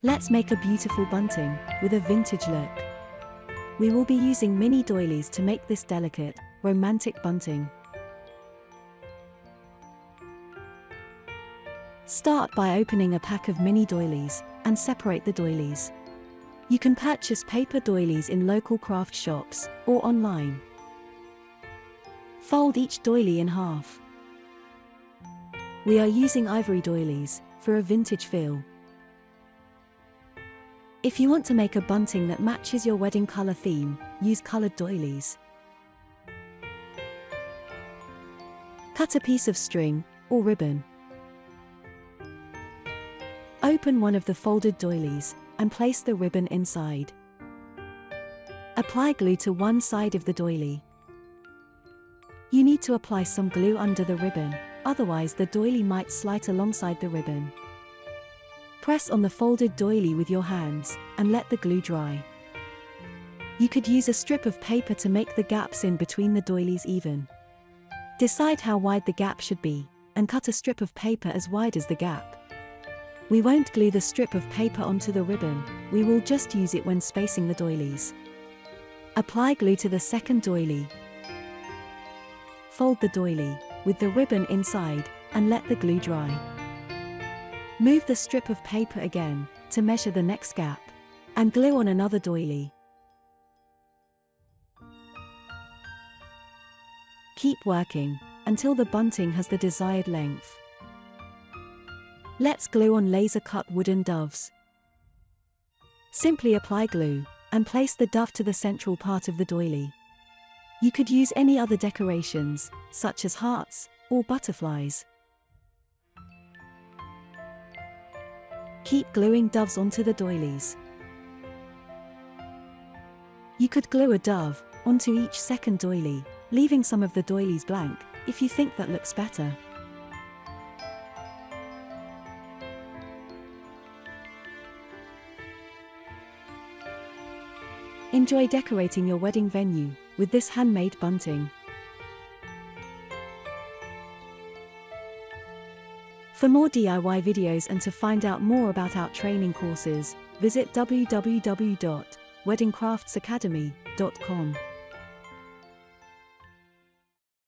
Let's make a beautiful bunting with a vintage look. We will be using mini doilies to make this delicate, romantic bunting. Start by opening a pack of mini doilies and separate the doilies. You can purchase paper doilies in local craft shops or online. Fold each doily in half. We are using ivory doilies for a vintage feel. If you want to make a bunting that matches your wedding color theme, use colored doilies. Cut a piece of string or ribbon. Open one of the folded doilies and place the ribbon inside. Apply glue to one side of the doily. You need to apply some glue under the ribbon, otherwise the doily might slide alongside the ribbon. Press on the folded doily with your hands and let the glue dry. You could use a strip of paper to make the gaps in between the doilies even. Decide how wide the gap should be and cut a strip of paper as wide as the gap. We won't glue the strip of paper onto the ribbon, we will just use it when spacing the doilies. Apply glue to the second doily. Fold the doily with the ribbon inside and let the glue dry. Move the strip of paper again to measure the next gap and glue on another doily. Keep working until the bunting has the desired length. Let's glue on laser-cut wooden doves. Simply apply glue and place the dove to the central part of the doily. You could use any other decorations, such as hearts or butterflies. Keep gluing doves onto the doilies. You could glue a dove onto each second doily, leaving some of the doilies blank, if you think that looks better. Enjoy decorating your wedding venue with this handmade bunting. For more DIY videos and to find out more about our training courses, visit www.weddingcraftsacademy.com.